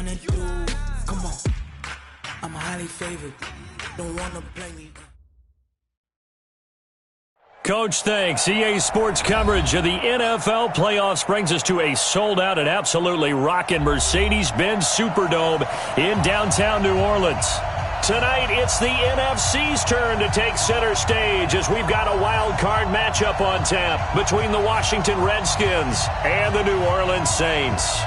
gonna do? Come on. I'm highly favored. Don't wanna play me. Coach, thanks. EA Sports coverage of the NFL playoffs brings us to a sold-out and absolutely rocking Mercedes-Benz Superdome in downtown New Orleans. Tonight, it's the NFC's turn to take center stage as we've got a wild card matchup on tap between the Washington Redskins and the New Orleans Saints.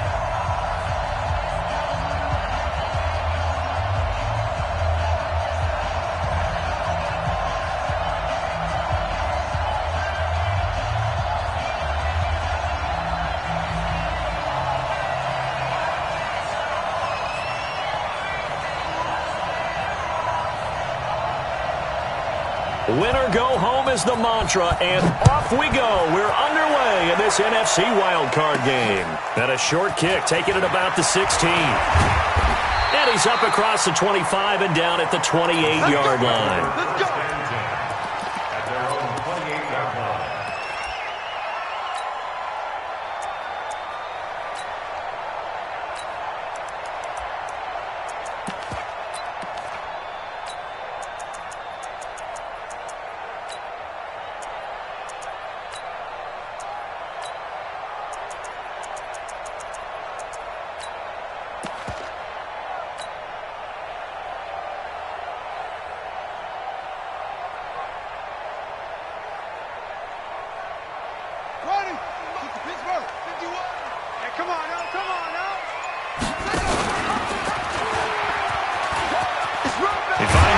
Winner go home is the mantra, and off we go. We're underway in this NFC wildcard game. And a short kick, taking it about the 16. And he's up across the 25 and down at the 28-yard line. Let's go.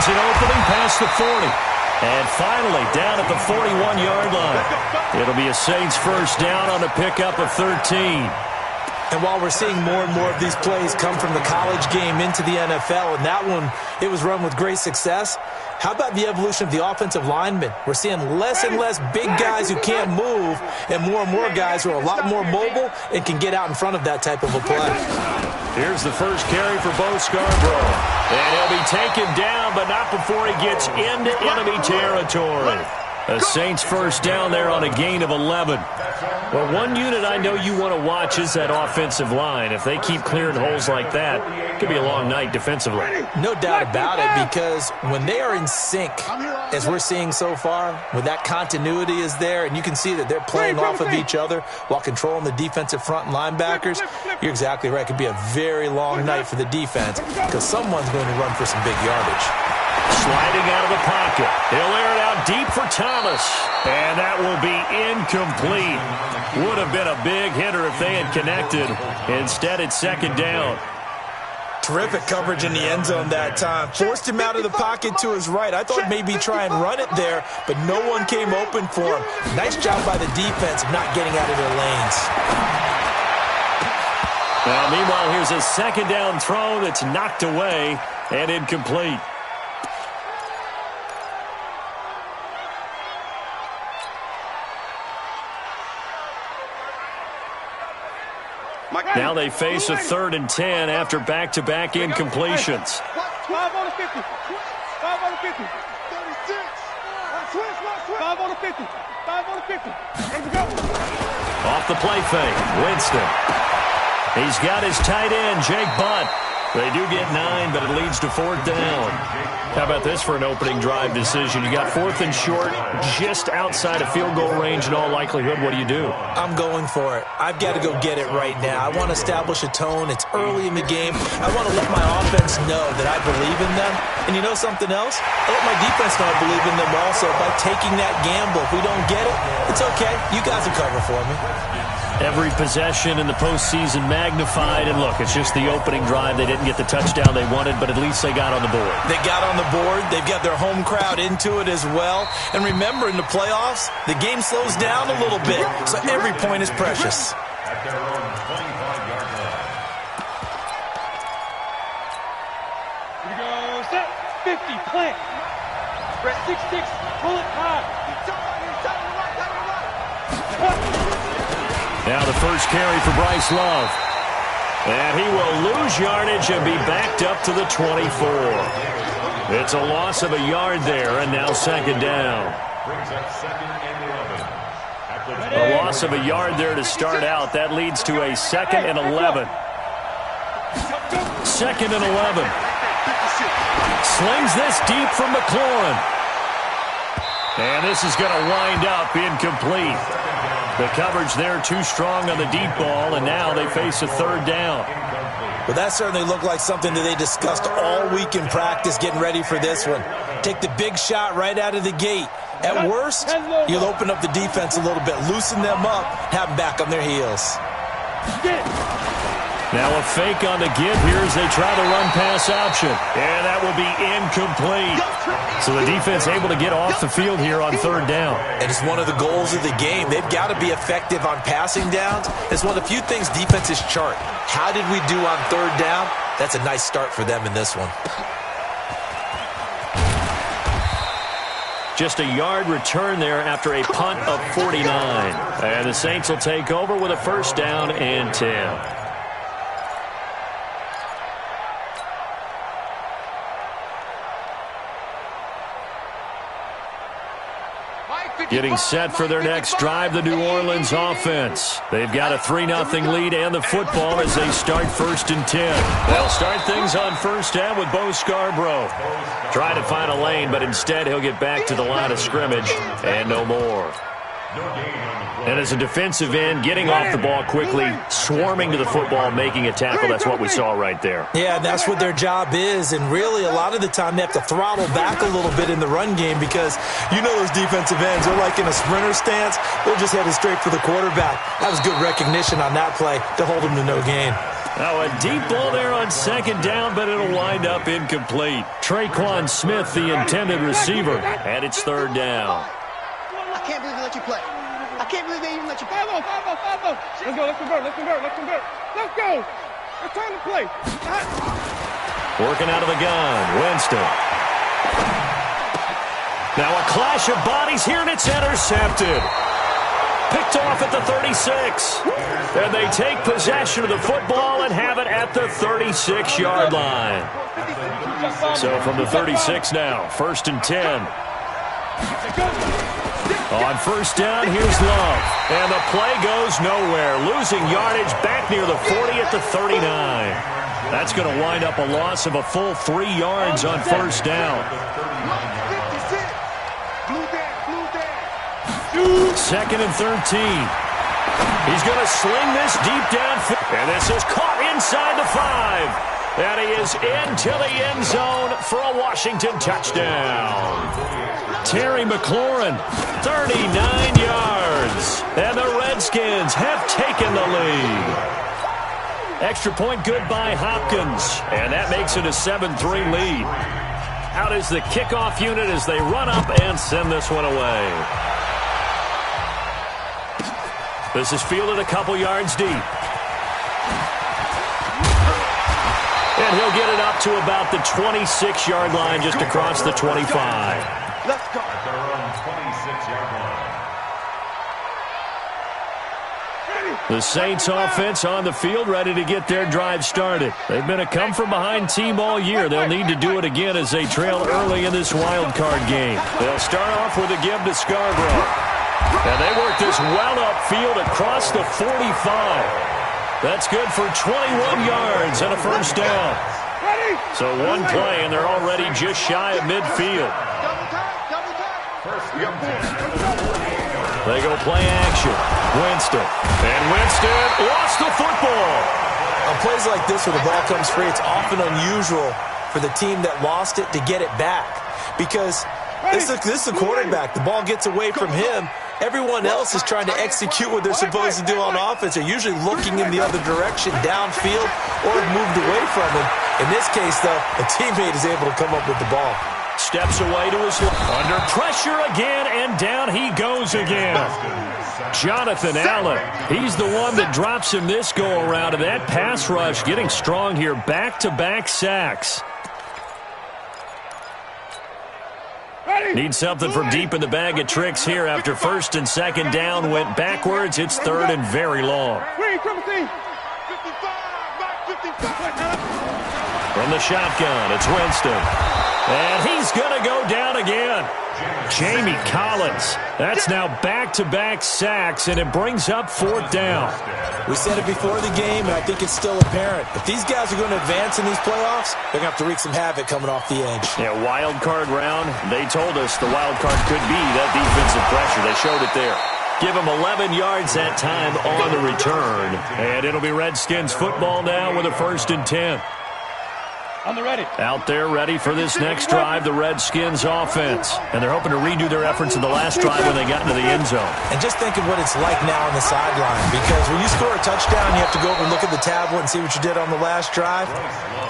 An opening past the 40. And finally, down at the 41-yard line. It'll be a Saints first down on a pickup of 13. And while we're seeing more and more of these plays come from the college game into the NFL, and that one, it was run with great success, how about the evolution of the offensive linemen? We're seeing less and less big guys who can't move and more guys who are a lot more mobile and can get out in front of that type of a play. Here's the first carry for Bo Scarborough. And he'll be taken down, but not before he gets into enemy territory. A Saints first down there on a gain of 11. Well, one unit I know you want to watch is that offensive line. If they keep clearing holes like that, it could be a long night defensively. No doubt about it, because when they are in sync, as we're seeing so far, when that continuity is there, and you can see that they're playing off of each other while controlling the defensive front and linebackers, you're exactly right. It could be a very long night for the defense because someone's going to run for some big yardage. Sliding out of the pocket. He'll air it out deep for Thomas. And that will be incomplete. Would have been a big hitter if they had connected. Instead, it's second down. Terrific coverage in the end zone that time. Forced him out of the pocket to his right. I thought maybe try and run it there, but no one came open for him. Nice job by the defense of not getting out of their lanes. Now, meanwhile, here's a second down throw that's knocked away and incomplete. Now they face a 3rd and 10 after back-to-back incompletions. 5 on the 50. 5 on the 50. 36. 5 on the 50. 5 on the 50. Let's go. Off the play fake, Winston. He's got his tight end, Jake Butt. They do get 9, but it leads to 4th down. How about this for an opening drive decision? You got 4th and short, just outside of field goal range in all likelihood. What do you do? I'm going for it. I've got to go get it right now. I want to establish a tone. It's early in the game. I want to let my offense know that I believe in them. And you know something else? I let my defense know I believe in them also by taking that gamble. If we don't get it, it's okay. You guys will cover for me. Every possession in the postseason magnified, and look, it's just the opening drive. They didn't get the touchdown they wanted, but at least they got on the board. They got on the board. They've got their home crowd into it as well. And remember, in the playoffs, the game slows down a little bit, so every point is precious. At their own 25-yard line. Here we go. Set. 50. Plant. Press 6-6. Pull it high. Now the first carry for Bryce Love. And he will lose yardage and be backed up to the 24. It's a loss of a yard there, and now second down. Brings up 2nd and 11. A loss of a yard there to start out. That leads to a 2nd and 11. 2nd and 11. Slings this deep from McLaurin. And this is going to wind up incomplete. The coverage there too strong on the deep ball, and now they face a 3rd down. Well, that certainly looked like something that they discussed all week in practice getting ready for this one. Take the big shot right out of the gate. At worst, you'll open up the defense a little bit, loosen them up, have them back on their heels. Now a fake on the give here as they try the run-pass option. And that will be incomplete. So the defense able to get off the field here on 3rd down. And it's one of the goals of the game. They've got to be effective on passing downs. It's one of the few things defenses chart. How did we do on 3rd down? That's a nice start for them in this one. Just a yard return there after a punt of 49. And the Saints will take over with a 1st down and 10. Getting set for their next drive, the New Orleans offense. They've got a 3-0 lead and the football as they start 1st and 10. They'll start things on 1st down with Bo Scarborough. Try to find a lane, but instead he'll get back to the line of scrimmage and no more. And as a defensive end, getting off the ball quickly, swarming to the football, making a tackle, that's what we saw right there. Yeah, that's what their job is, and really a lot of the time they have to throttle back a little bit in the run game because you know those defensive ends, they're like in a sprinter stance, they're just headed straight for the quarterback. That was good recognition on that play to hold them to no gain. Now a deep ball there on 2nd down, but it'll wind up incomplete. Traquan Smith, the intended receiver, and it's 3rd down. I can't believe they let you play. I can't believe they even let you play. Let's go, let's convert. Let's go. It's time to play. Working out of the gun, Winston. Now a clash of bodies here, and it's intercepted. Picked off at the 36. And they take possession of the football and have it at the 36-yard line. So from the 36 now, 1st and 10. On 1st down, here's Love. And the play goes nowhere. Losing yardage back near the 40 at the 39. That's going to wind up a loss of a full 3 yards on 1st down. 2nd and 13. He's going to sling this deep downfield. And this is caught inside the 5. And he is into the end zone for a Washington touchdown. Terry McLaurin, 39 yards. And the Redskins have taken the lead. Extra point good by Hopkins. And that makes it a 7-3 lead. Out is the kickoff unit as they run up and send this one away. This is fielded a couple yards deep. And he'll get it up to about the 26-yard line, just across the 25. Let's go. The Saints offense on the field, ready to get their drive started. They've been a come-from-behind team all year. They'll need to do it again as they trail early in this wild card game. They'll start off with a give to Scarborough. And they work this well upfield across the 45. That's good for 21 yards and a 1st down. So one play, and they're already just shy of midfield. They go play action. Winston. And Winston lost the football. On plays like this where the ball comes free, it's often unusual for the team that lost it to get it back. Because this is the quarterback. The ball gets away from him. Everyone else is trying to execute what they're supposed to do on offense. They're usually looking in the other direction, downfield, or have moved away from him. In this case, though, a teammate is able to come up with the ball. Steps away to his left. Under pressure again, and down he goes again. Jonathan Allen, he's the one that drops him this go-around, and that pass rush getting strong here. Back-to-back sacks. Need something from deep in the bag of tricks here after 1st and 2nd down went backwards. It's 3rd and very long. From the shotgun, it's Winston. And he's going to go down again. Jamie Collins. That's now back-to-back sacks, and it brings up 4th down. We said it before the game, and I think it's still apparent. If these guys are going to advance in these playoffs, they're going to have to wreak some havoc coming off the edge. Yeah, wild card round. They told us the wild card could be that defensive pressure. They showed it there. Give him 11 yards that time on the return. And it'll be Redskins football now with a 1st and 10. On the ready. Out there ready for this next drive, the Redskins offense. And they're hoping to redo their efforts in the last drive when they got into the end zone. And just think of what it's like now on the sideline, because when you score a touchdown, you have to go over and look at the tablet and see what you did on the last drive.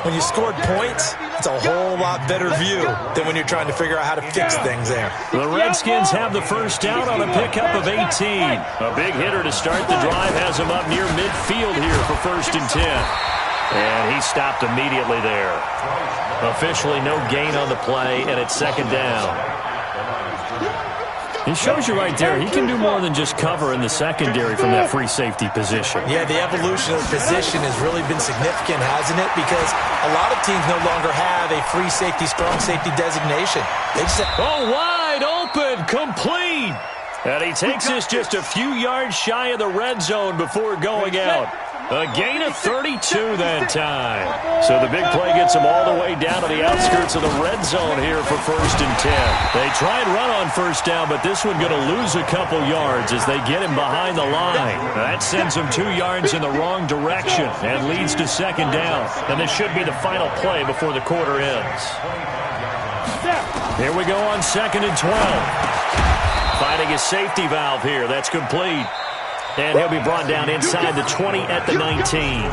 When you scored points, it's a whole lot better view than when you're trying to figure out how to fix things there. The Redskins have the 1st down on a pickup of 18. A big hitter to start the drive has him up near midfield here for 1st and 10. And he stopped immediately there. Officially no gain on the play, and it's 2nd down. He shows you right there, he can do more than just cover in the secondary from that free safety position. Yeah, the evolution of the position has really been significant, hasn't it? Because a lot of teams no longer have a free safety, strong safety designation. They just wide open, complete. And he takes this just a few yards shy of the red zone before going out. A gain of 32 that time. So the big play gets him all the way down to the outskirts of the red zone here for 1st and 10. They try and run on 1st down, but this one going to lose a couple yards as they get him behind the line. That sends him 2 yards in the wrong direction and leads to 2nd down. And this should be the final play before the quarter ends. Here we go on 2nd and 12. Finding a safety valve here. That's complete. And he'll be brought down inside the 20 at the 19.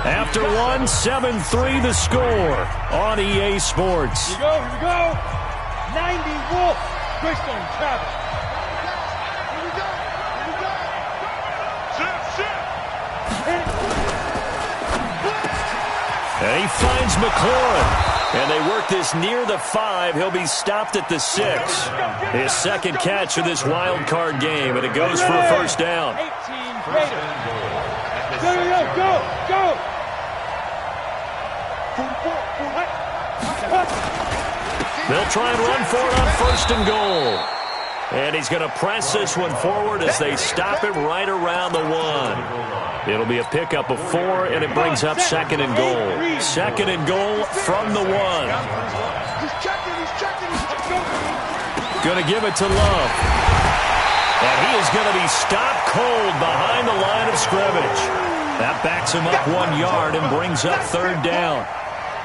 After 1, 7-3 the score on EA Sports. Here we go. 90 Wolf. Greystone Travis. Here we go. And he finds McLaurin. And they work this near the 5. He'll be stopped at the 6. His 2nd catch of this wild card game, and it goes for a 1st down. 18 Raiders. Go. They'll try and run for it on 1st and goal. And he's going to press this one forward as they stop him right around the 1. It'll be a pickup of 4, and it brings up 2nd and goal. 2nd and goal from the 1. Going to give it to Love. And he is going to be stopped cold behind the line of scrimmage. That backs him up 1 yard and brings up 3rd down.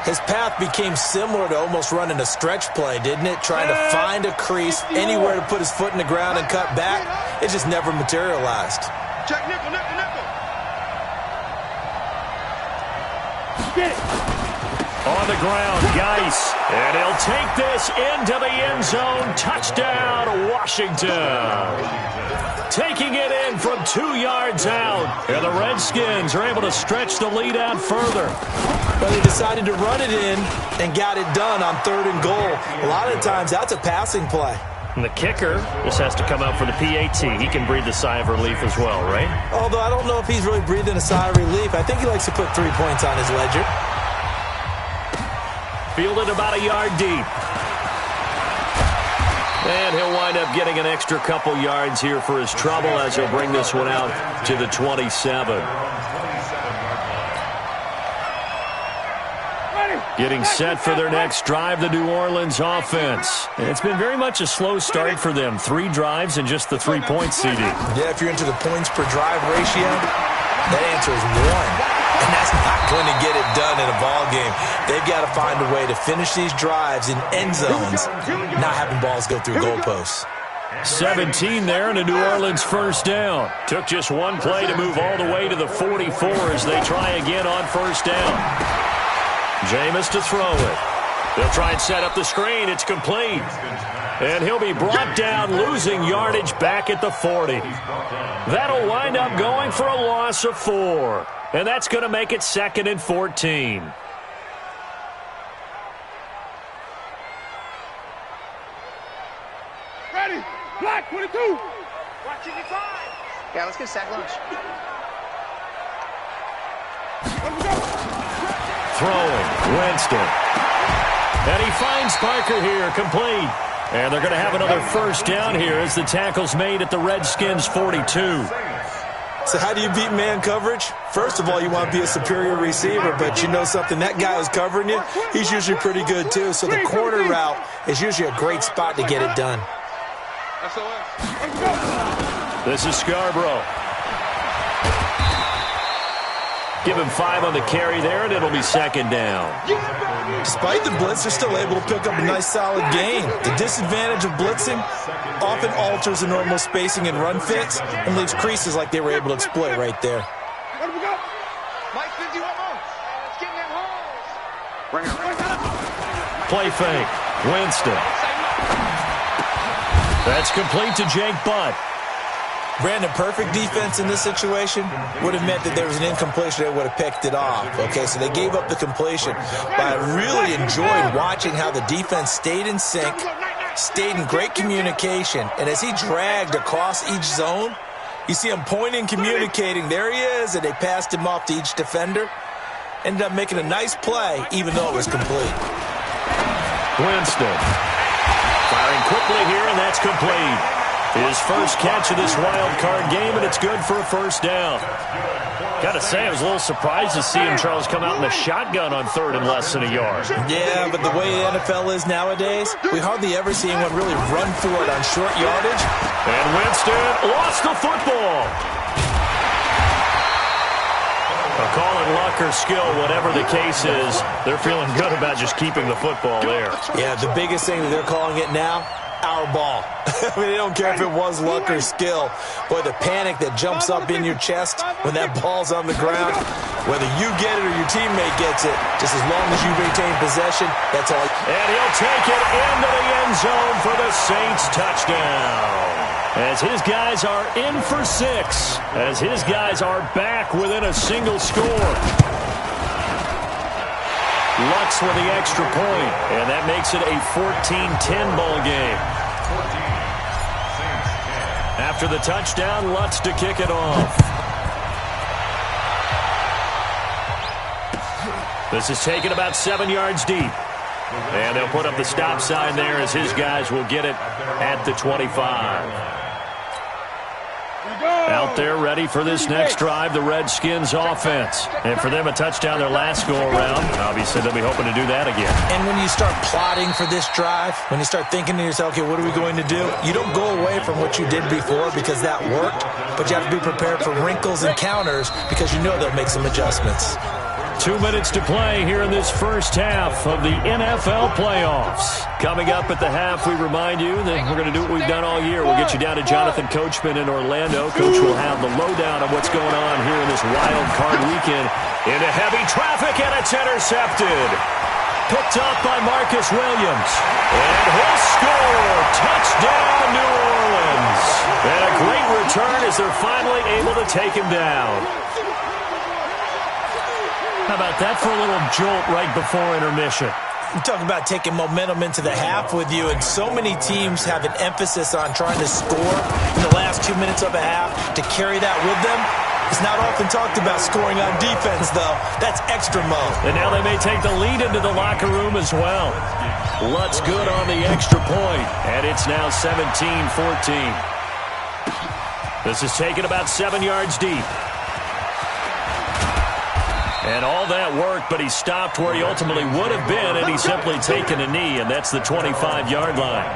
His path became similar to almost running a stretch play, didn't it? Trying to find a crease, anywhere to put his foot in the ground and cut back. It just never materialized. Check nickel. Get it. On the ground, Geis. And he'll take this into the end zone. Touchdown, Washington. Taking it in from 2 yards out. And the Redskins are able to stretch the lead out further. But they decided to run it in and got it done on 3rd and goal. A lot of times, that's a passing play. And the kicker just has to come out for the PAT. He can breathe a sigh of relief as well, right? Although I don't know if he's really breathing a sigh of relief. I think he likes to put 3 points on his ledger. Fielded about a yard deep. And he'll wind up getting an extra couple yards here for his trouble as he'll bring this one out to the 27. Getting set for their next drive, the New Orleans offense. And it's been very much a slow start for them. 3 drives and just the 3 points, CD. Yeah, if you're into the points per drive ratio, that answer is 1. And that's not going to get it done in a ball game. They've got to find a way to finish these drives in end zones, not having balls go through goalposts. 17 there and a New Orleans 1st down. Took just 1 play to move all the way to the 44 as they try again on 1st down. Jameis to throw it. They'll try and set up the screen. It's complete. And he'll be brought down, losing yardage back at the 40. That'll wind up going for a loss of 4. And that's going to make it 2nd and 14. Ready. Black 22. Watch it inside. Yeah, let's get sack lunch. Throwing, Winston. And he finds Parker here, complete. And they're going to have another first down here as the tackle's made at the Redskins' 42. So how do you beat man coverage? First of all, you want to be a superior receiver, but you know something, that guy who's covering you, he's usually pretty good too. So the corner route is usually a great spot to get it done. This is Scarborough. Give him 5 on the carry there, and it'll be second down. Despite the blitz, they're still able to pick up a nice, solid gain. The disadvantage of blitzing often alters the normal spacing and run fits and leaves creases like they were able to exploit right there. Play fake. Winston. That's complete to Jake Butt. Brandon, perfect defense in this situation would have meant that there was an incompletion. They would have picked it off. Okay, so they gave up the completion. But I really enjoyed watching how the defense stayed in sync, stayed in great communication, and as he dragged across each zone, you see him pointing, communicating. There he is, and they passed him off to each defender. Ended up making a nice play, even though it was complete. Winston. Firing quickly here, and that's complete. His first catch of this wild card game, and it's good for a first down. Got to say, I was a little surprised to see him, Charles, come out in the shotgun on third and less than a yard. Yeah, but the way the NFL is nowadays, we hardly ever see anyone really run for it on short yardage. And Winston lost the football. Calling luck or skill, whatever the case is, they're feeling good about just keeping the football there. Yeah, the biggest thing that they're calling it now, our ball. I mean, they don't care if it was luck or skill. Boy, the panic that jumps up in your chest when that ball's on the ground, whether you get it or your teammate gets it, just as long as you maintain possession, that's all. And he'll take it into the end zone for the Saints touchdown. As his guys are in for 6. As his guys are back within a single score. Lutz with the extra point, and that makes it a 14-10 ball game. After the touchdown, Lutz to kick it off. This is taken about 7 yards deep. And they'll put up the stop sign there as his guys will get it at the 25. Out there ready for this next drive, the Redskins offense. And for them, a touchdown their last go-around. Obviously, they'll be hoping to do that again. And when you start plotting for this drive, when you start thinking to yourself, okay, what are we going to do? You don't go away from what you did before because that worked, but you have to be prepared for wrinkles and counters because you know they'll make some adjustments. 2 minutes to play here in this first half of the NFL playoffs. Coming up at the half, we remind you that we're going to do what we've done all year. We'll get you down to Jonathan Coachman in Orlando. Coach will have the lowdown of what's going on here in this wild card weekend. Into heavy traffic, and it's intercepted. Picked up by Marcus Williams. And he'll score. Touchdown, New Orleans. And a great return as they're finally able to take him down. How about that for a little jolt right before intermission? You talk about taking momentum into the half with you, and so many teams have an emphasis on trying to score in the last 2 minutes of a half to carry that with them. It's not often talked about scoring on defense, though. That's extra mode. And now they may take the lead into the locker room as well. Lutz good on the extra point, and it's now 17-14. This is taken about 7 yards deep. And all that worked, but he stopped where he ultimately would have been, and he's simply taken a knee, and that's the 25-yard line.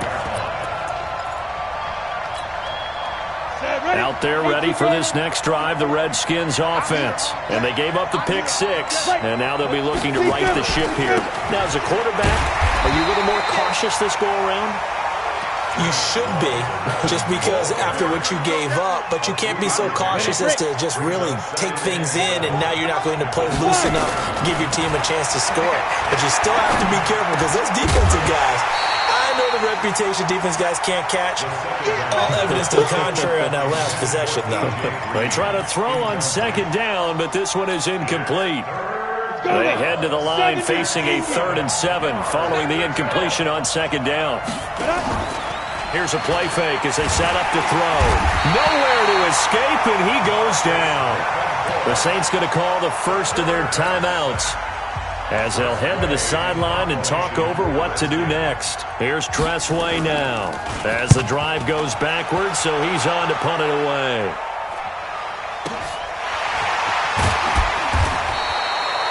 Out there ready for this next drive, the Redskins offense. And they gave up the pick 6, and now they'll be looking to right the ship here. Now, as a quarterback, are you a little more cautious this go-around? You should be, just because after what you gave up, but you can't be so cautious as to just really take things in, and now you're not going to play loose enough to give your team a chance to score. But you still have to be careful because those defensive guys, I know the reputation defense guys can't catch. All evidence to the contrary on that last possession, though. They try to throw on second down, but this one is incomplete. They head to the line facing a 3rd and 7 following the incompletion on second down. Here's a play fake as they set up to throw. Nowhere to escape, and he goes down. The Saints going to call the first of their timeouts. as they'll head to the sideline and talk over what to do next. Here's Tressway now as the drive goes backwards, so he's on to punt it away.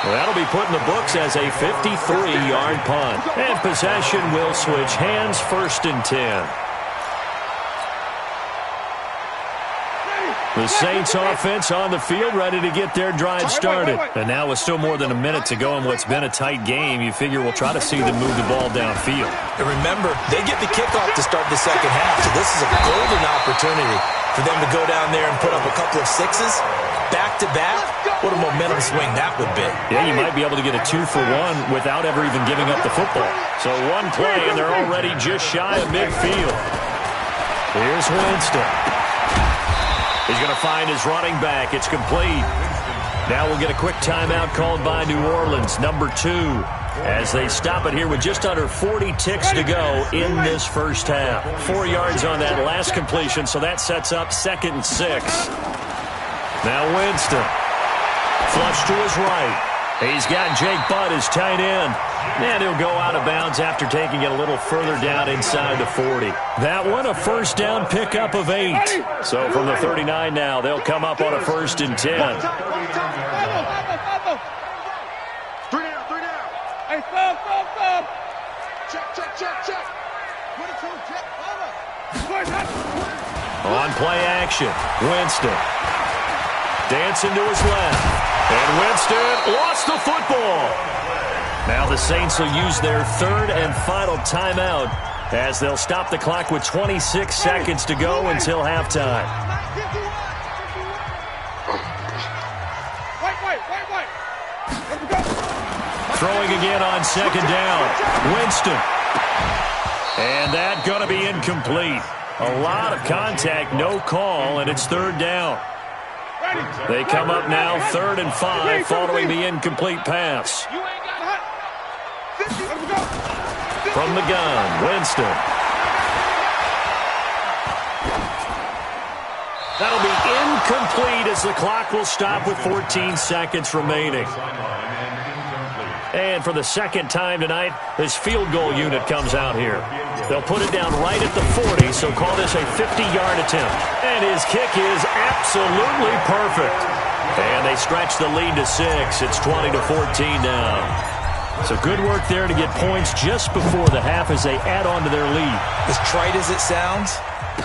Well, that'll be put in the books as a 53-yard punt. And possession will switch hands, 1st and 10. The Saints offense on the field, ready to get their drive started. And now with still more than a minute to go in what's been a tight game, you figure we'll try to see them move the ball downfield. And remember, they get the kickoff to start the second half, so this is a golden opportunity for them to go down there and put up a couple of sixes back-to-back. What a momentum swing that would be. Yeah, you might be able to get a 2-for-1 without ever even giving up the football. So one play, and they're already just shy of midfield. Here's Winston. He's going to find his running back. It's complete. Now we'll get a quick timeout called by New Orleans, number 2, as they stop it here with just under 40 ticks to go in this first half. 4 yards on that last completion, so that sets up 2nd and 6. Now Winston. Flush to his right. He's got Jake Butt, his tight end. And he'll go out of bounds after taking it a little further down inside the 40. That one, a first down pickup of 8. So from the 39 now, they'll come up on a 1st and 10. 3 down. Hey, stop. Check. On play action, Winston. Dancing to his left. And Winston lost the football. Now the Saints will use their 3rd and final timeout as they'll stop the clock with 26 seconds to go until halftime. Throwing again on 2nd down. Winston. And that going to be incomplete. A lot of contact, no call, and it's 3rd down. They come up now 3rd and 5 following the incomplete pass. From the gun, Winston. That'll be incomplete as the clock will stop with 14 seconds remaining. And for the 2nd time tonight, this field goal unit comes out here. They'll put it down right at the 40, so call this a 50-yard attempt. And his kick is absolutely perfect. And they stretch the lead to 6. It's 20-14 now. So good work there to get points just before the half as they add on to their lead. As trite as it sounds,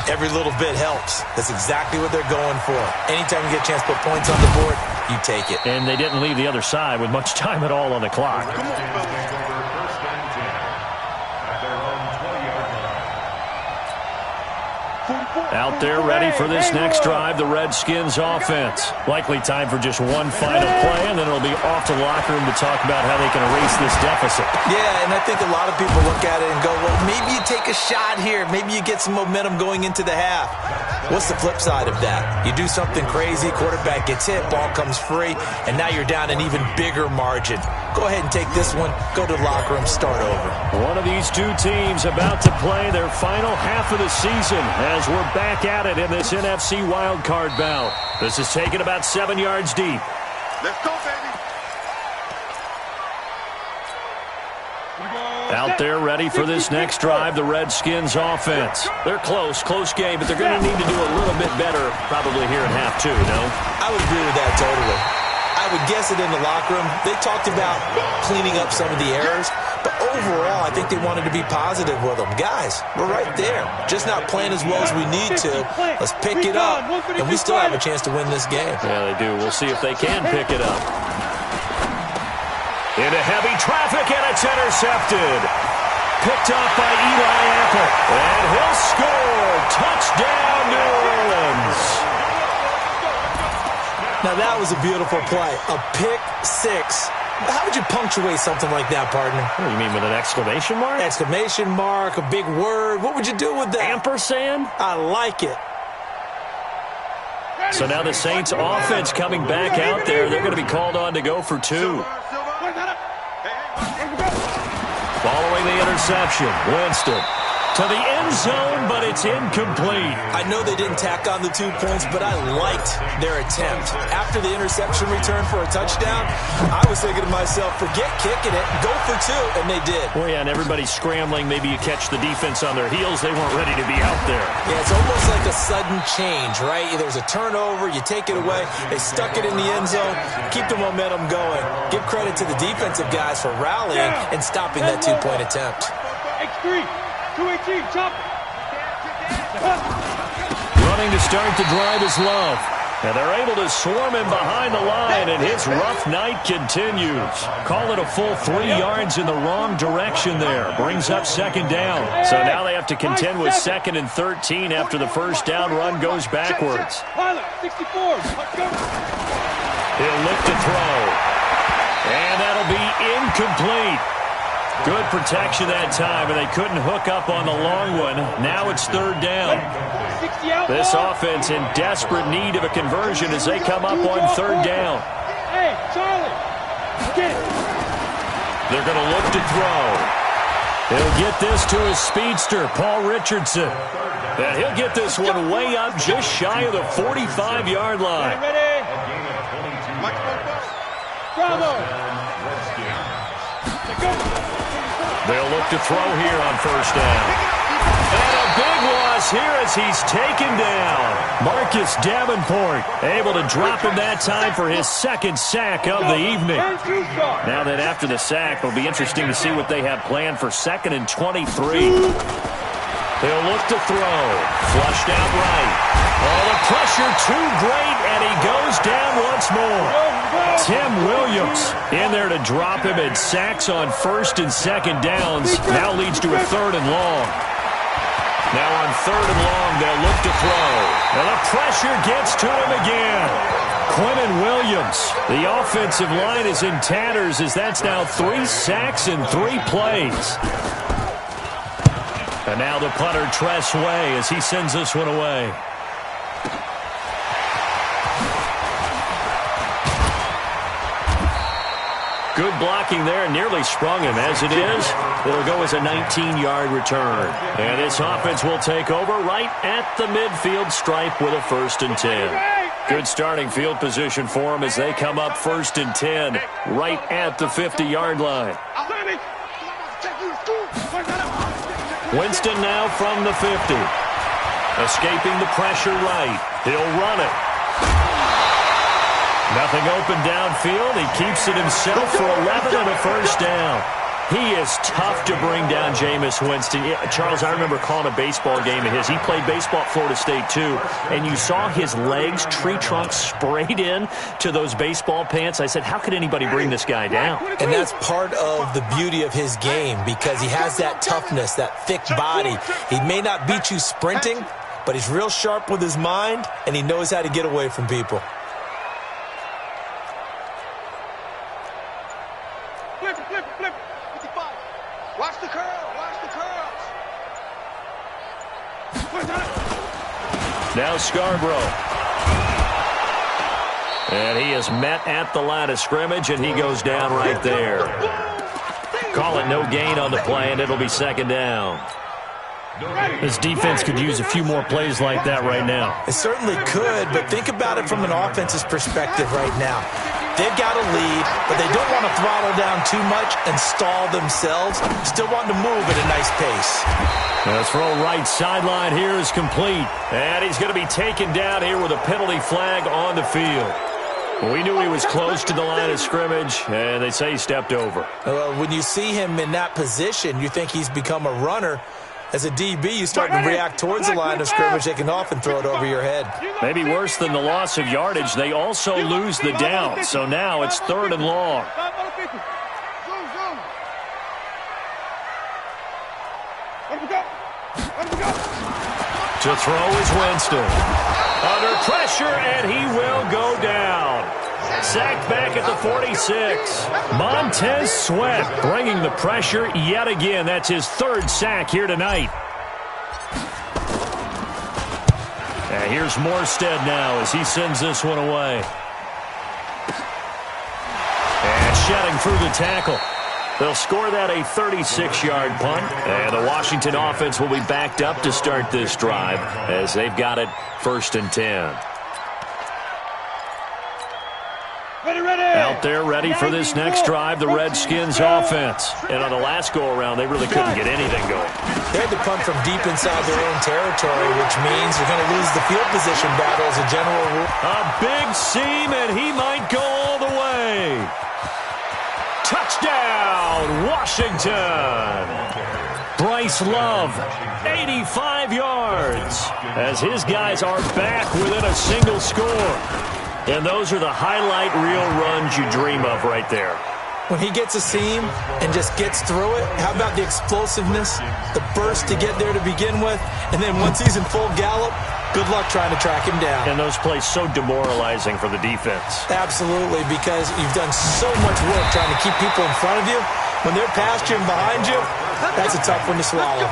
every little bit helps. That's exactly what they're going for. Anytime you get a chance to put points on the board, you take it. And they didn't leave the other side with much time at all on the clock. Out there ready for this next drive, the Redskins offense. Likely time for just one final play, and then it'll be off to the locker room to talk about how they can erase this deficit. Yeah, and I think a lot of people look at it and go, well, maybe you take a shot here. Maybe you get some momentum going into the half. What's the flip side of that? You do something crazy, quarterback gets hit, ball comes free, and now you're down an even bigger margin. Go ahead and take this one, go to the locker room, start over. One of these two teams about to play their final half of the season as we're back at it in this NFC wildcard bout. This is taken about 7 yards deep. Let's go, baby. Out there ready for this next drive, the Redskins offense. They're close game, but they're going to need to do a little bit better probably here in half 2, no? I would agree with that totally. I would guess it in the locker room. They talked about cleaning up some of the errors, but overall, I think they wanted to be positive with them. Guys, we're right there. Just not playing as well as we need to. Let's pick it up, and we still have a chance to win this game. Yeah, they do. We'll see if they can pick it up. Into heavy traffic, and it's intercepted. Picked off by Eli Apple, and he'll score. Touchdown, New Orleans. Now, that was a beautiful play. A pick 6. How would you punctuate something like that, partner? What do you mean, with an exclamation mark? Exclamation mark, a big word. What would you do with that? Ampersand? I like it. So now the Saints offense coming back out there. They're going to be called on to go for 2. Following the interception, Winston. to the end zone, but it's incomplete. I know they didn't tack on the 2 points, but I liked their attempt. After the interception return for a touchdown, I was thinking to myself, forget kicking it, go for 2, and they did. Well, yeah, and everybody's scrambling. Maybe you catch the defense on their heels. They weren't ready to be out there. Yeah, it's almost like a sudden change, right? There's a turnover, you take it away, they stuck it in the end zone, keep the momentum going. Give credit to the defensive guys for rallying and stopping that 2-point attempt. X3, 218, chop. Running to start the drive is Love. And they're able to swarm him behind the line, and his rough night continues. Call it a full 3 yards in the wrong direction there. Brings up second down. So now they have to contend with 2nd and 13 after the first down run goes backwards. Pilot, 64, let's go. He'll look to throw. And that'll be incomplete. Good protection that time, and they couldn't hook up on the long one. Now it's 3rd down. This offense in desperate need of a conversion as they come up on 3rd down. Hey, Charlie, get it. They're going to look to throw. He'll get this to his speedster, Paul Richardson. And he'll get this one way up just shy of the 45-yard line. Ready? Bravo. They'll look to throw here on 1st down. And a big loss here as he's taken down. Marcus Davenport able to drop him that time for his 2nd sack of the evening. Now that after the sack, it'll be interesting to see what they have planned for 2nd and 23. He'll look to throw. Flushed out right. Oh, the pressure too great, and he goes down once more. Tim Williams in there to drop him, and sacks on 1st and 2nd downs. Now leads to a 3rd and long. Now on 3rd and long, they'll look to throw. And the pressure gets to him again. Quinnen Williams. The offensive line is in tatters as that's now 3 sacks in 3 plays. And now the punter, Tress Way, as he sends this one away. Good blocking there, nearly sprung him. As it is, it'll go as a 19-yard return. And this offense will take over right at the midfield stripe with a 1st and 10. Good starting field position for them as they come up 1st and 10, right at the 50-yard line. Winston now from the 50. Escaping the pressure right. He'll run it. Nothing open downfield. He keeps it himself for 11 and a 1st down. He is tough to bring down, Jameis Winston. Yeah, Charles, I remember calling a baseball game of his. He played baseball at Florida State, too. And you saw his legs, tree trunks sprayed in to those baseball pants. I said, how could anybody bring this guy down? And that's part of the beauty of his game because he has that toughness, that thick body. He may not beat you sprinting, but he's real sharp with his mind, and he knows how to get away from people. Flip. 55. Watch the curl. Watch the curls. Now Scarborough. And he is met at the line of scrimmage, and he goes down right there. Call it no gain on the play, and it'll be 2nd down. This defense could use a few more plays like that right now. It certainly could, but think about it from an offense's perspective right now. They've got a lead, but they don't want to throttle down too much and stall themselves. Still want to move at a nice pace. The throw right sideline here is complete. And he's going to be taken down here with a penalty flag on the field. We knew he was close to the line of scrimmage, and they say he stepped over. When you see him in that position, you think he's become a runner. As a DB, you start to react towards the line of scrimmage. They can often throw it over your head. Maybe worse than the loss of yardage, they also lose the down. So now it's 3rd and long. To throw is Winston. Under pressure, and he will go down. Sacked back at the 46. Montez Sweat bringing the pressure yet again. That's his 3rd sack here tonight. And here's Morstead now as he sends this one away. And shedding through the tackle. They'll score that a 36-yard punt, and the Washington offense will be backed up to start this drive as they've got it 1st and 10. Out there ready for this next drive, the Redskins offense. And on the last go-around, they really couldn't get anything going. They had to punt from deep inside their own territory, which means they're going to lose the field position battle as a general rule. A big seam, and he might go all the way. Touchdown, Washington. Bryce Love, 85 yards, as his guys are back within a single score. And those are the highlight reel runs you dream of right there. When he gets a seam and just gets through it, how about the explosiveness, the burst to get there to begin with, and then once he's in full gallop, good luck trying to track him down. And those plays so demoralizing for the defense. Absolutely, because you've done so much work trying to keep people in front of you. When they're past you and behind you, that's a tough one to swallow.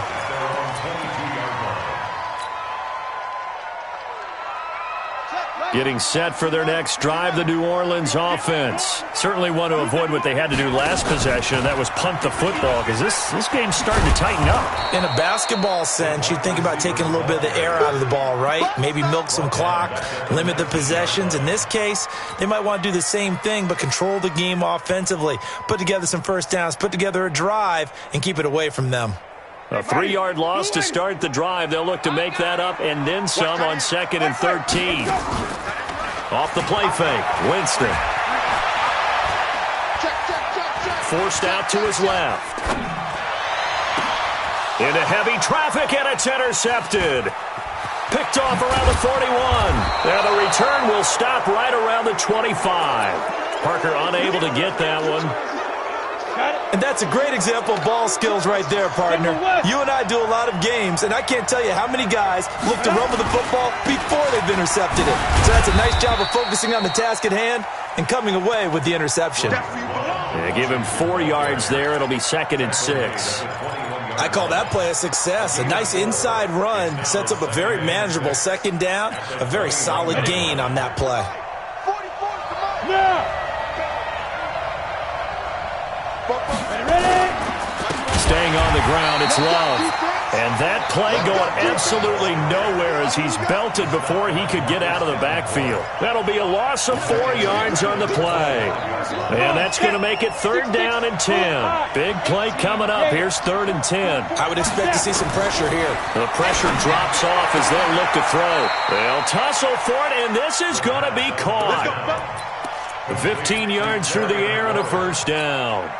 Getting set for their next drive, the New Orleans offense. Certainly want to avoid what they had to do last possession, and that was punt the football, because this game's starting to tighten up. In a basketball sense, you think about taking a little bit of the air out of the ball, right? Maybe milk some clock, limit the possessions. In this case, they might want to do the same thing, but control the game offensively. Put together some first downs, put together a drive, and keep it away from them. A 3-yard loss to start the drive. They'll look to make that up and then some on 2nd and 13. Off the play fake, Winston. Forced out to his left. Into heavy traffic, and it's intercepted. Picked off around the 41. Now the return will stop right around the 25. Parker unable to get that one. And that's a great example of ball skills right there, partner. You and I do a lot of games, and I can't tell you how many guys look to run with the football before they've intercepted it. So that's a nice job of focusing on the task at hand and coming away with the interception. Yeah, give him 4 yards there. It'll be 2nd and 6. I call that play a success. A nice inside run sets up a very manageable 2nd down, a very solid gain on that play. Staying on the ground, it's Love. And that play going absolutely nowhere as he's belted before he could get out of the backfield. That'll be a loss of 4 yards on the play. And that's going to make it 3rd down and 10. Big play coming up. Here's 3rd and 10. I would expect to see some pressure here. The pressure drops off as they'll look to throw. They'll tussle for it, and this is going to be caught. 15 yards through the air and a 1st down.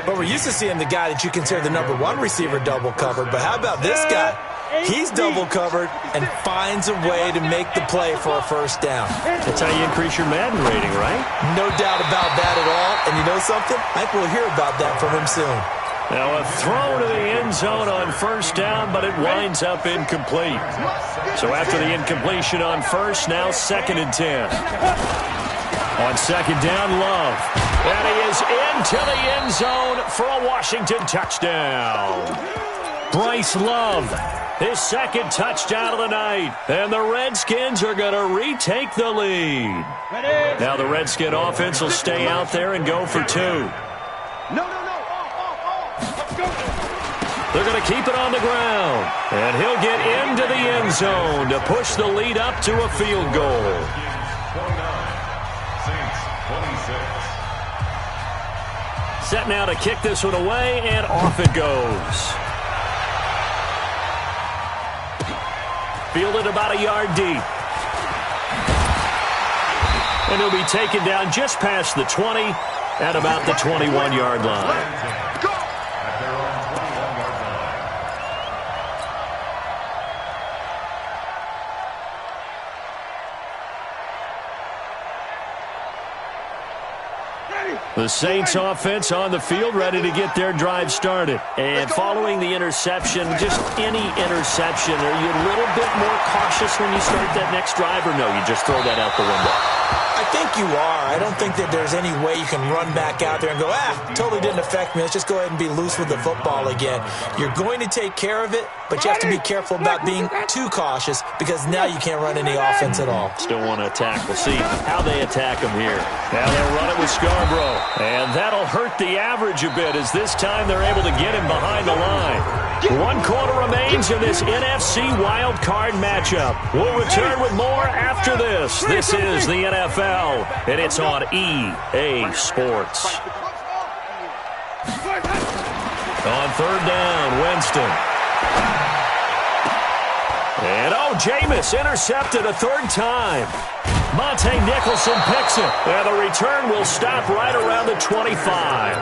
But we're used to seeing the guy that you consider the number 1 receiver double covered. But how about this guy? He's double covered and finds a way to make the play for a 1st down. That's how you increase your Madden rating, right? No doubt about that at all. And you know something? I think we'll hear about that from him soon. Now a throw to the end zone on 1st down, but it winds up incomplete. So after the incompletion on 1st, now 2nd and 10. On 2nd down, Love. And he is into the end zone for a Washington touchdown. Bryce Love, his 2nd touchdown of the night. And the Redskins are going to retake the lead. Now the Redskin offense will stay out there and go for 2. They're going to keep it on the ground. And he'll get into the end zone to push the lead up to a field goal. Set now to kick this one away, and off it goes. Fielded about a yard deep. And he'll be taken down just past the 20 at about the 21-yard line. The Saints offense on the field ready to get their drive started. And following the interception, just any interception, are you a little bit more cautious when you start that next drive, or no, you just throw that out the window? I think you are. I don't think that there's any way you can run back out there and go, totally didn't affect me. Let's just go ahead and be loose with the football again. You're going to take care of it, but you have to be careful about being too cautious because now you can't run any offense at all. Still want to attack. We'll see how they attack him here. Now they'll run it with Scarborough. And that'll hurt the average a bit as this time they're able to get him behind the line. 1 quarter remains in this NFC Wild Card matchup. We'll return with more after this. This is the NFL, and it's on EA Sports. On 3rd down, Winston. And Jameis intercepted a 3rd time. Monte Nicholson picks it. And the return will stop right around the 25.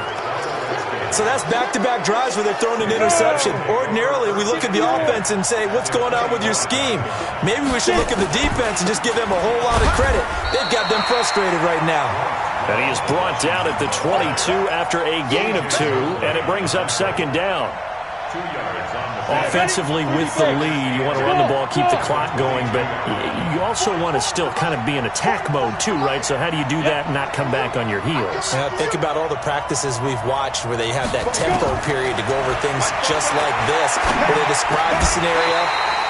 So that's back-to-back drives where they're throwing an interception. Ordinarily, we look at the offense and say, what's going on with your scheme? Maybe we should look at the defense and just give them a whole lot of credit. They've got them frustrated right now. And he is brought down at the 22 after a gain of 2, and it brings up 2nd down. Offensively with the lead, you want to run the ball, keep the clock going, but you also want to still kind of be in attack mode too, right? So how do you do that and not come back on your heels? Yeah, think about all the practices we've watched where they have that tempo period to go over things just like this, where they describe the scenario,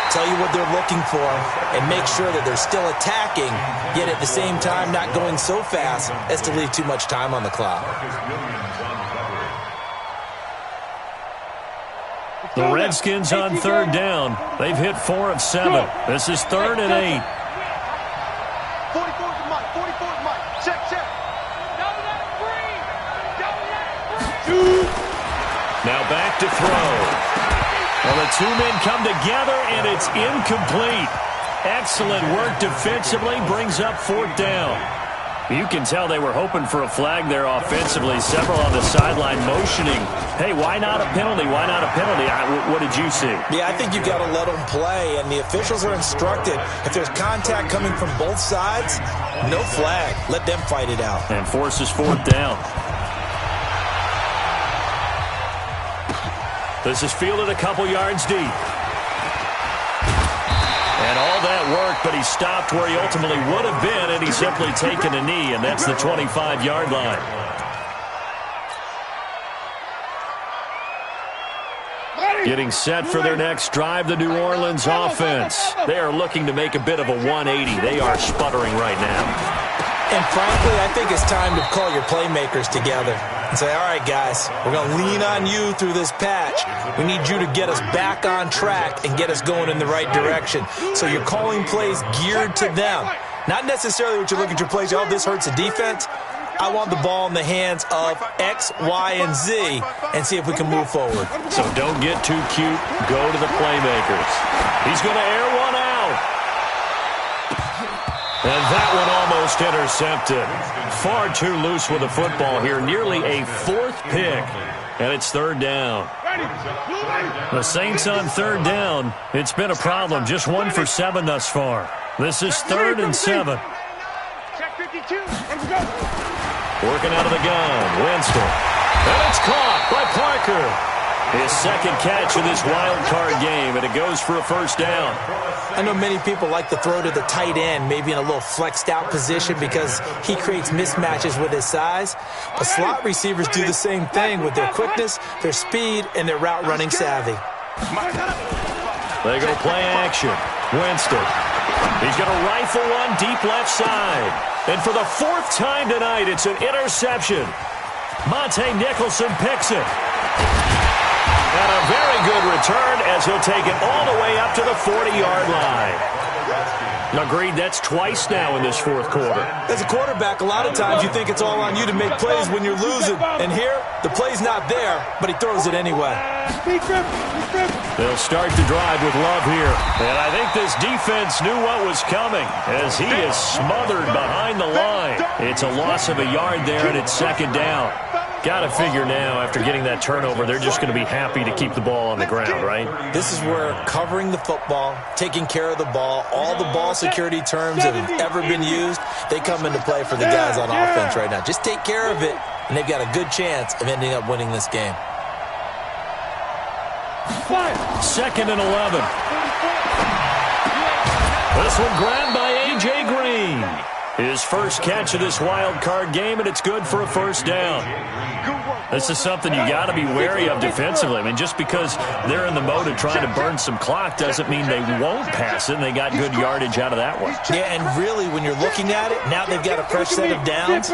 tell you what they're looking for, and make sure that they're still attacking, yet at the same time not going so fast as to leave too much time on the clock. The Redskins on 3rd down. They've hit 4 of 7. This is 3rd and 8. 44's Mike. 44's Mike. Check. Now back to throw. Well, the 2 men come together, and it's incomplete. Excellent work defensively. Brings up 4th down. You can tell they were hoping for a flag there offensively. Several on the sideline motioning. Hey, why not a penalty? Why not a penalty? What did you see? Yeah, I think you've got to let them play, and the officials are instructed. If there's contact coming from both sides, no flag. Let them fight it out. And forces 4th down. This is fielded a couple yards deep. And all that work, but he stopped where he ultimately would have been, and he's simply taken a knee, and that's the 25-yard line. Getting set for their next drive, the New Orleans offense. They are looking to make a bit of a 180. They are sputtering right now. And frankly, I think it's time to call your playmakers together and say, all right, guys, we're going to lean on you through this patch. We need you to get us back on track and get us going in the right direction. So you're calling plays geared to them. Not necessarily what you look at your plays, this hurts the defense. I want the ball in the hands of X, Y, and Z and see if we can move forward. So don't get too cute. Go to the playmakers. He's going to air one out. And that one almost intercepted. Far too loose with the football here. Nearly a 4th pick. And it's 3rd down. The Saints on 3rd down. It's been a problem. Just 1 for 7 thus far. This is 3rd and 7. Check 52. Let's go. Working out of the gun. Winston. And it's caught by Parker. His 2nd catch of this wild card game, and it goes for a 1st down. I know many people like to throw to the tight end, maybe in a little flexed out position because he creates mismatches with his size. But slot receivers do the same thing with their quickness, their speed, and their route running savvy. They go play action. Winston. He's going to rifle one deep left side. And for the 4th time tonight, it's an interception. Monte Nicholson picks it. And a very good return as he'll take it all the way up to the 40-yard line. Agreed, that's twice now in this 4th quarter. As a quarterback, a lot of times you think it's all on you to make plays when you're losing. And here, the play's not there, but he throws it anyway. They'll start the drive with Love here. And I think this defense knew what was coming as he is smothered behind the line. It's a loss of a yard there, and it's 2nd down. Got to figure now, after getting that turnover, they're just going to be happy to keep the ball on the ground, right? This is where covering the football, taking care of the ball, all the ball security terms that have ever been used, they come into play for the guys on offense right now. Just take care of it, and they've got a good chance of ending up winning this game. 2nd and 11. This one grabbed by A.J. Green. His first catch of this wild card game, and it's good for a first down. This is something you got to be wary of defensively. I mean, just because they're in the mode of trying to burn some clock doesn't mean they won't pass it, and they got good yardage out of that one. Yeah, and really, when you're looking at it, now they've got a fresh set of downs.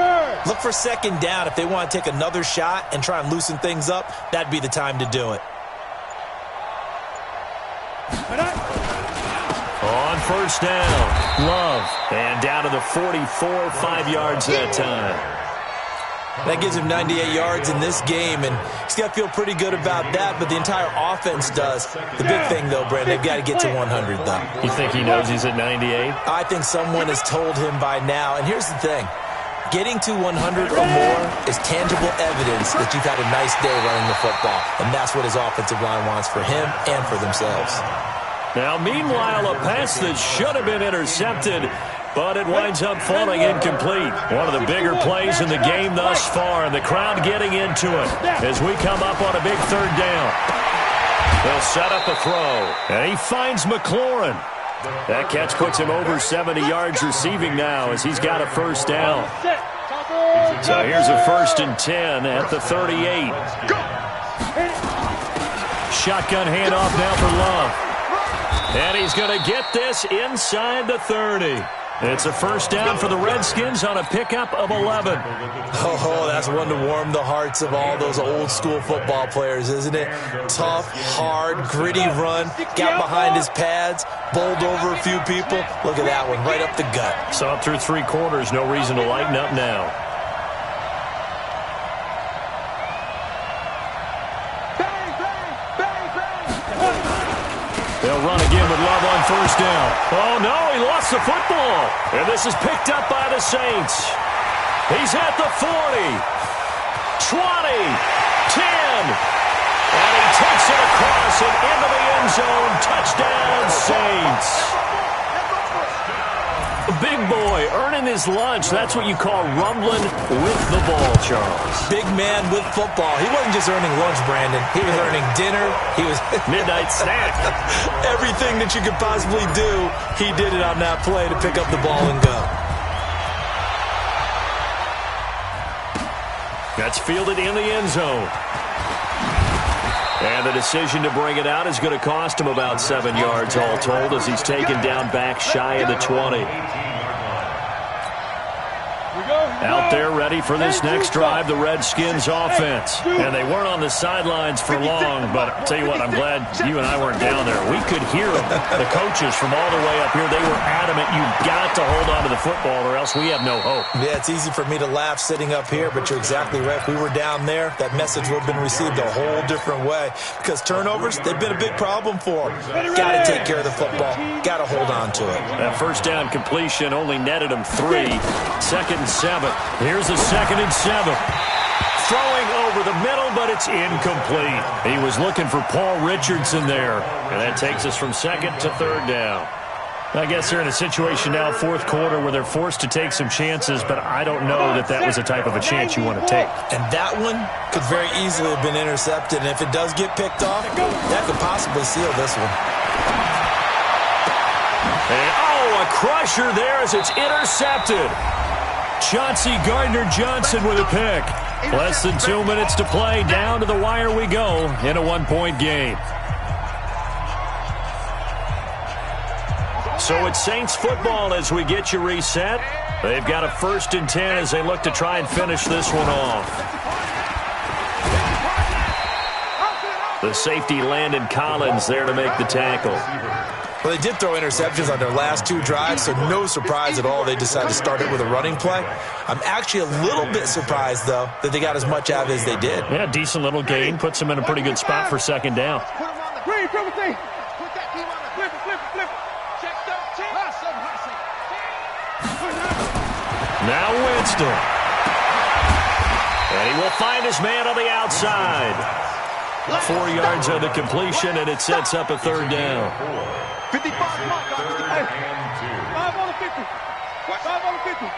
Look for second down. If they want to take another shot and try and loosen things up, that'd be the time to do it. On first down, Love. And down to the 44, 5 yards that time. That gives him 98 yards in this game, and he's got to feel pretty good about that, but the entire offense does. The big thing, though, Brandon, they've got to get to 100, though. You think he knows he's at 98? I think someone has told him by now, and here's the thing. Getting to 100 or more is tangible evidence that you've had a nice day running the football, and that's what his offensive line wants for him and for themselves. Now, meanwhile, a pass that should have been intercepted, but it winds up falling incomplete. One of the bigger plays in the game thus far, and the crowd getting into it as we come up on a big third down. They'll set up a throw, and he finds McLaurin. That catch puts him over 70 yards receiving now as he's got a first down. So here's a 1st and 10 at the 38. Shotgun handoff now for Love. And he's going to get this inside the 30. It's a first down for the Redskins on a pickup of 11. Oh, that's one to warm the hearts of all those old-school football players, isn't it? Tough, hard, gritty run, got behind his pads, bowled over a few people. Look at that one, right up the gut. Saw it through 3 quarters, no reason to lighten up now. They'll run again with Love on first down. Oh, no, he lost the football. And this is picked up by the Saints. He's at the 40, 20, 10. And he takes it across and into the end zone. Touchdown, Saints. Big boy earning his lunch. That's what you call rumbling with the ball, Charles. Big man with football. He wasn't just earning lunch, Brandon. He was earning dinner. He was midnight snack. Everything that you could possibly do, he did it on that play to pick up the ball and go. That's fielded in the end zone. And the decision to bring it out is going to cost him about 7 yards all told as he's taken down back shy of the 20. Out there ready for this next drive, the Redskins offense. And they weren't on the sidelines for long, but I'll tell you what, I'm glad you and I weren't down there. We could hear them. The coaches from all the way up here, they were adamant, you've got to hold on to the football or else we have no hope. Yeah, it's easy for me to laugh sitting up here, but you're exactly right. If we were down there, that message would have been received a whole different way. Because turnovers, they've been a big problem for them. Got to take care of the football. Got to hold on to it. That first down completion only netted him 3. 2nd and 7. Here's a 2nd and 7. Throwing over the middle, but it's incomplete. He was looking for Paul Richardson there. And that takes us from 2nd to 3rd down. I guess they're in a situation now, 4th quarter, where they're forced to take some chances, but I don't know that that was the type of a chance you want to take. And that one could very easily have been intercepted. And if it does get picked off, that could possibly seal this one. And, a crusher there as it's intercepted. Chauncey Gardner-Johnson with a pick. Less than 2 minutes to play. Down to the wire we go in a 1-point game. So it's Saints football as we get you reset. They've got a 1st and 10 as they look to try and finish this one off. The safety Landon Collins there to make the tackle. Well, they did throw interceptions on their last 2 drives, so no surprise at all they decided to start it with a running play. I'm actually a little bit surprised, though, that they got as much out of it as they did. Yeah, decent little gain. Puts them in a pretty good spot for 2nd down. Now Winston. And he will find his man on the outside. 4 yards on the completion, and it sets up a 3rd down. 55, come on, 5 on the 50. 5 on the 50.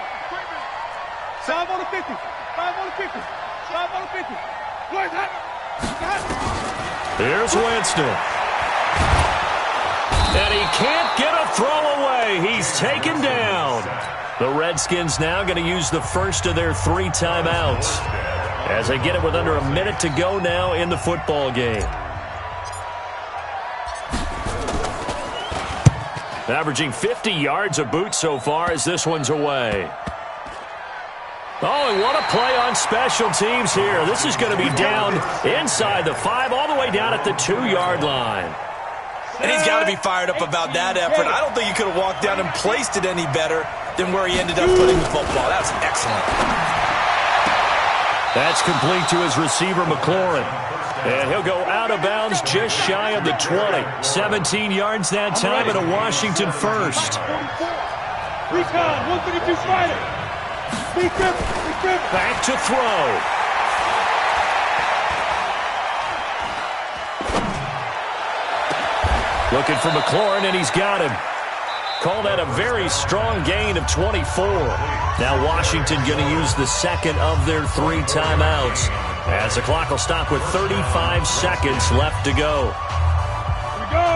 5 on the 50. 5 on the 50. 5 on the 50. Where's that? Here's Winston. And he can't get a throw away. He's taken down. The Redskins now going to use the first of their 3 timeouts as they get it with under a minute to go now in the football game. Averaging 50 yards a boot so far as this one's away. Oh, and what a play on special teams here. This is going to be down inside the 5, all the way down at the 2-yard line. And he's got to be fired up about that effort. I don't think he could have walked down and placed it any better than where he ended up putting the football. That's excellent. That's complete to his receiver, McLaurin. And he'll go out of bounds just shy of the 20. 17 yards that time and a Washington first. Recon, 152 Friday. Back to throw. Looking for McLaurin, and he's got him. Call that a very strong gain of 24. Now Washington going to use the second of their 3 timeouts, as the clock will stop with 35 seconds left to go.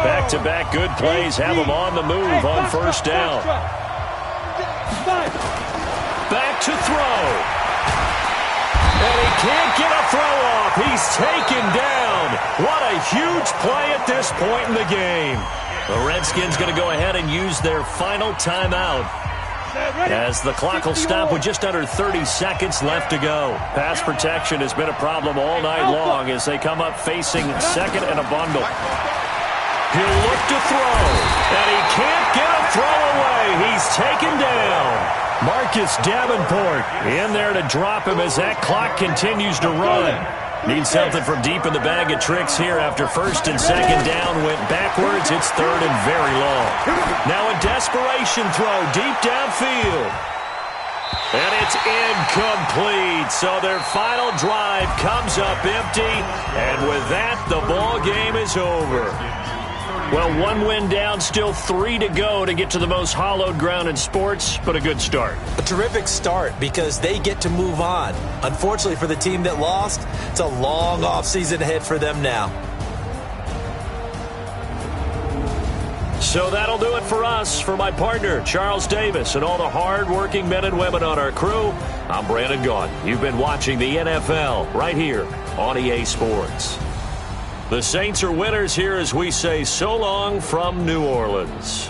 Back-to-back good plays have them on the move on first down. Back to throw. And he can't get a throw off. He's taken down. What a huge play at this point in the game. The Redskins going to go ahead and use their final timeout, as the clock will stop with just under 30 seconds left to go. Pass protection has been a problem all night long as they come up facing second and a bundle. He'll look to throw, and he can't get a throw away. He's taken down. Marcus Davenport in there to drop him as that clock continues to run. Needs something from deep in the bag of tricks here after first and second down went backwards. It's third and very long. Now a desperation throw deep downfield. And it's incomplete. So their final drive comes up empty. And with that, the ball game is over. Well, 1 win down, still 3 to go to get to the most hallowed ground in sports, but a good start. A terrific start because they get to move on. Unfortunately for the team that lost, it's a long offseason ahead for them now. So that'll do it for us. For my partner, Charles Davis, and all the hard-working men and women on our crew, I'm Brandon Gaudin. You've been watching the NFL right here on EA Sports. The Saints are winners here as we say so long from New Orleans.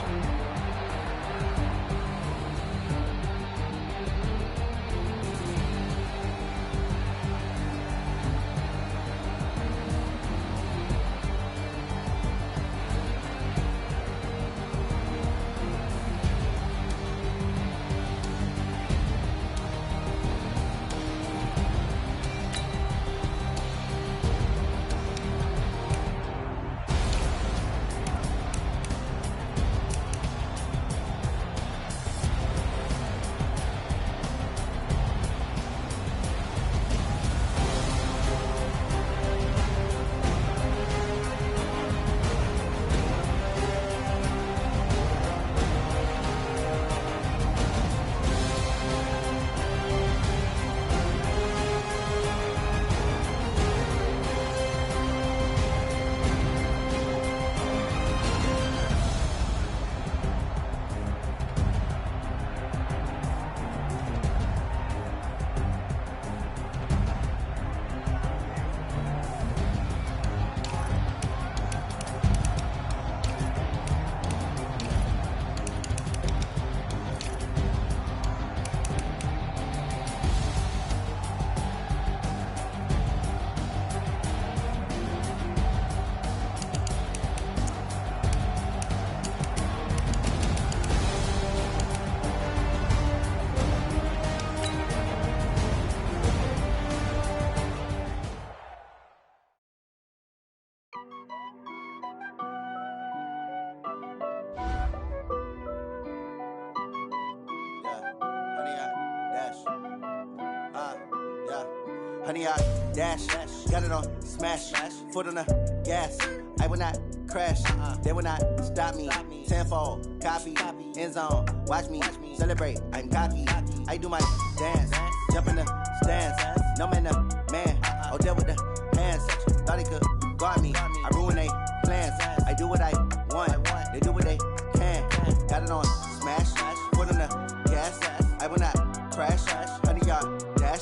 Honey, I dash, got it on smash, foot on the gas. I will not crash, they will not stop me. Tenfold, copy, end zone, watch me celebrate. I'm cocky, I do my dance, jump in the stands. No man, the man, oh there with the hands. Thought he could guard me, I ruin they plans. I do what I want, they do what they can. Got it on smash, foot on the gas. I will not crash. 100-yard dash,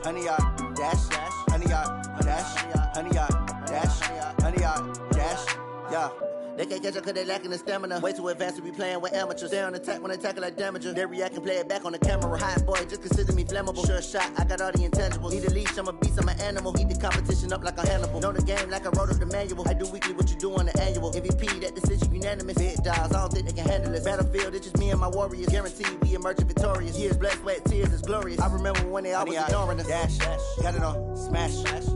100-yard dash, 100-yard dash, 100-yard dash, 100-yard dash, yeah. They can't catch up cause they lacking the stamina. Way too advanced to be playing with amateurs. Stay on attack when they tackle like damager. They react and play it back on the camera. Hot boy, just consider me flammable. Sure shot, I got all the intangibles. Need a leash, I'm a beast, I'm an animal. Heat the competition up like a Hannibal. Know the game like I wrote up the manual. I do weekly what you do on the annual. MVP, that decision unanimous. Big dogs, I don't think they can handle it. Battlefield, it's just me and my warriors. Guaranteed we emerge victorious. Years, blood, sweat, tears, it's glorious. I remember when they always ignoring us. Dash, got it on, smash,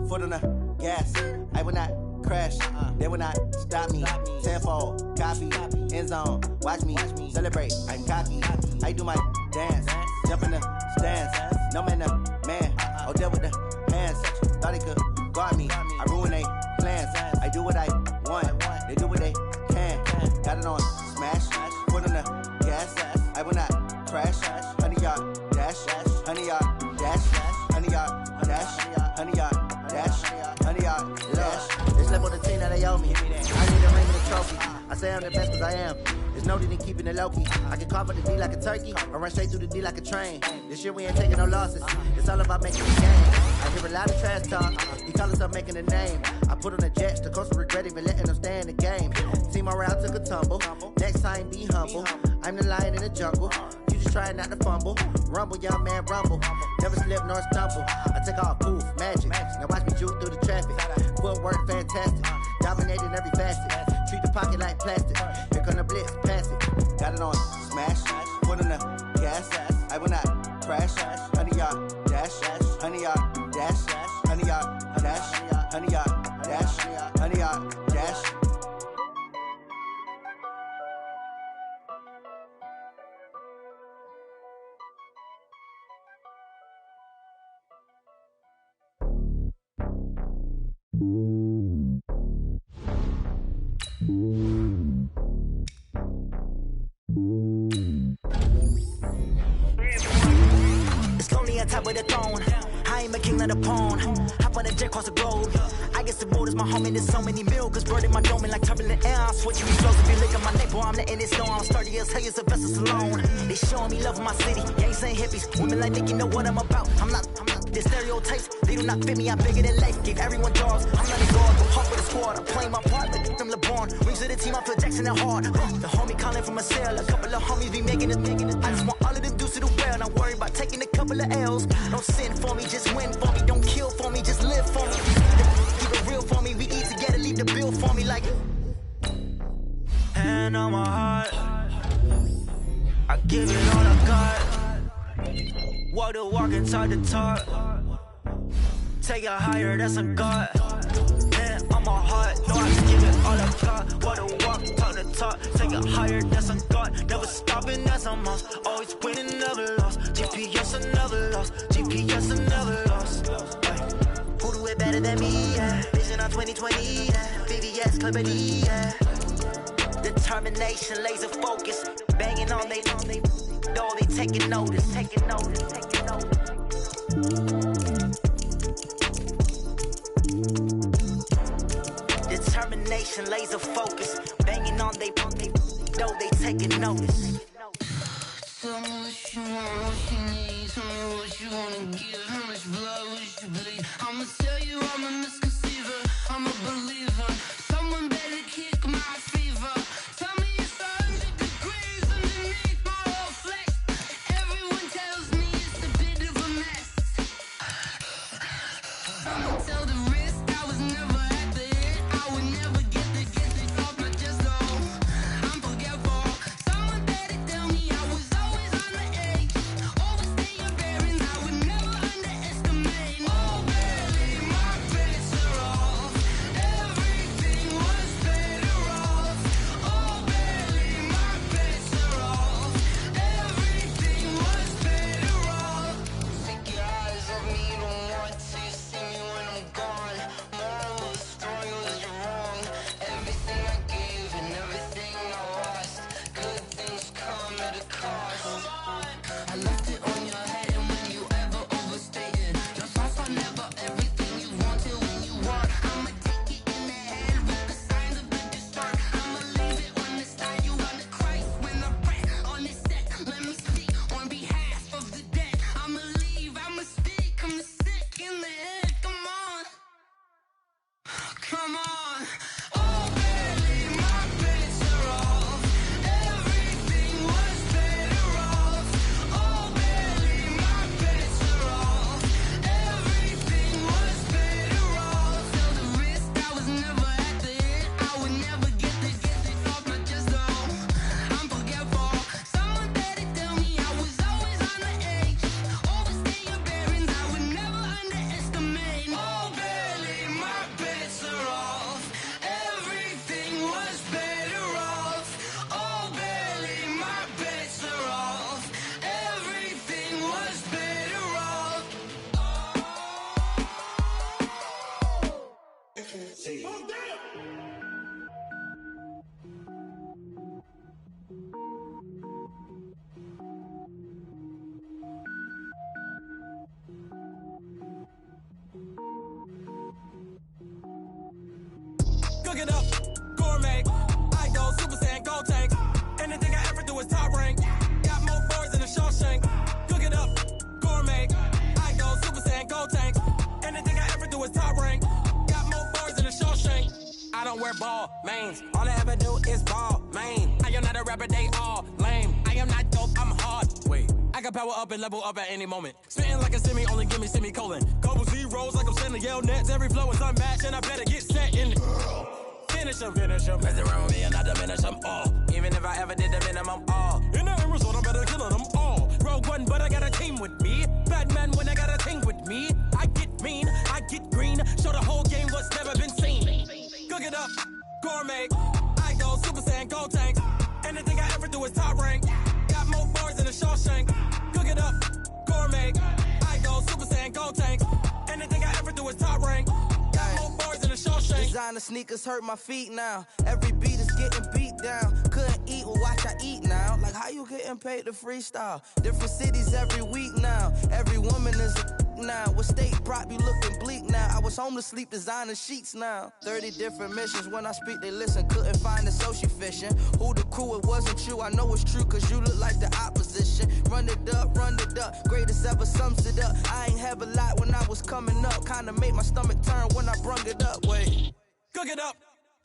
foot on the gas. I will not crash, they will not stop me. Tenfold, copy, end zone, watch me celebrate. I'm cocky, I do my dance, jump in the stands. No man, man, oh there with the hands. Thought they could guard me, I ruin they plans. I do what I want, they do what they can. Got it on smash, foot on the gas. I will not crash. 100-yard dash, 100-yard dash, 100-yard dash, 100-yard dash, 100-yard dash. They slept on the team that they owe me. I need a ring and a trophy. I say I'm the best cause I am. There's no need in keeping it low-key. I can carve up the D like a turkey or run straight through the D like a train. This year we ain't taking no losses. It's all about making the game. I hear a lot of trash talk. He call himself making a name. I put on the Jets. The coach will regret even letting them stay in the game. Team morale took a tumble. Next time be humble. I'm the lion in the jungle. You just try not to fumble. Rumble, young man, rumble. Never slip nor stumble. I take off, poof, magic. Now watch me juke through the traffic. Footwork fantastic. Dominating every facet. Treat the pocket like plastic. Here come the blitz, pass it. Got it on smash. Foot on the gas. I will not crash. 100-yard dash. 100-yard dash. 100-yard dash. 100-yard dash. 100-yard dash. It's lonely on top of the throne. I ain't a king, not a pawn. Hop on a jet, cross the globe. I guess the road is my home and there's so many milkers burning my dome like turbulent air. I'm switching me flows if you look at my neck, boy, I'm letting it snow. I'm sturdy as hell, as a vessel alone. They showing me love in my city. Gangs ain't hippies. Women like Nicky know what I'm about. I'm not the stereotypes. They do not fit me. I'm bigger than life. Give everyone jobs. I'm not a guard. Go hard with the squad. I'm playing my part like from LeBron. Rings to the team. I feel Jackson and hard. The homie calling from a cell. A couple of homies be making it. I just want all of them dudes to do well. Not worry about taking a couple of L's. Don't sin for me, just win for me. Don't kill for me, just live for me. Keep it real for me. We eat together. Leave the bill for me like. Hand on my heart. I give it all I got. Walk the walk and talk the talk. Take it higher, that's a God. Hand on my heart, know I can give it all I got. Walk the walk, talk the talk. Take it higher, that's a God. Never stopping, that's a must. Always winning, never lost. GPS, I never lost. GPS, I never lost. Who do it better than me? Yeah. Vision on 2020. Yeah. VVS, Clippity. Yeah. Determination, laser focus. Banging on they know they taking notice. Taking notice. Taking notice. Determination, laser focus. Banging on they know they taking notice. Tell me what you want, what you need. Tell me what you wanna give. How much blood would you bleed? I'ma tell you I'm a misconceiver. I'm a believer. Someone better kick my fever. Tell me it's 100 degrees underneath my whole flesh. Everyone tells me it's a bit of a mess. I'ma tell the risk I was never at the end. I would never get this off my chest though. I'm forgetful. Someone better tell me I was always on the edge. Overstay your bearings. I would never underestimate. Come on. Oh, barely, my bets are off. Everything was better off. Oh, barely, my bets are off. Everything was better off. Felt the risk, I was never at the end. I would never get this off my chest, though. I'm forgetful. Someone better tell me I was always on the edge. Overstay your bearings, I would never underestimate. Oh, barely, my bets are off. Everything was better off. Oh, barely, my bets are off. Everything was better off. Cook it up, gourmet. I go Super Saiyan, gold tank. Anything I ever do is top rank. Got more boards than a Shawshank. Cook it up, gourmet. I go Super Saiyan, gold tank. Anything I ever do is top rank. Got more boards than a Shawshank. I don't wear ball mains. All I ever do is ball main. I am not a rapper, they all lame. I am not dope, I'm hard. Wait, I can power up and level up at any moment. Spitting like a semi, only give me semicolon. Couple zeros like I'm sending yell nets. Every flow is unmatched and I better get set in. Finish them. Mess around with me and I diminish them all. Even if I ever did the minimum all. In the end result, I better kill them all. Rogue One, but I got a team with me. Batman when I got a thing with me. I get mean, I get green. Show the whole game what's never been seen. Cook it up, gourmet. I go Super Saiyan, gold tank. Anything I ever do is top rank. Got more bars than a Shawshank. Cook it up, gourmet. I go Super Saiyan, gold tank. Anything I ever do is top rank. Got more bars than a Shawshank. Designer sneakers hurt my feet now. Every beat is getting beat down. Couldn't eat, well watch I eat now. Like how you getting paid to freestyle? Different cities every week now. Every woman is a now. With state prop, you looking bleak now. I was home to sleep, designer sheets now. 30 different missions. When I speak, they listen. Couldn't find the social fishing. Who the crew, it wasn't you. I know it's true, cause you look like the opposition. Run it up. Greatest ever sums it up. I ain't have a lot when I was coming up. Kinda made my stomach turn when I brung it up. Wait. Cook it up,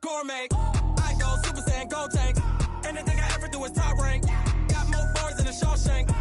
gourmet. I go Super Saiyan, gold tank. Anything I ever do is top rank. Got more bars than a Shawshank.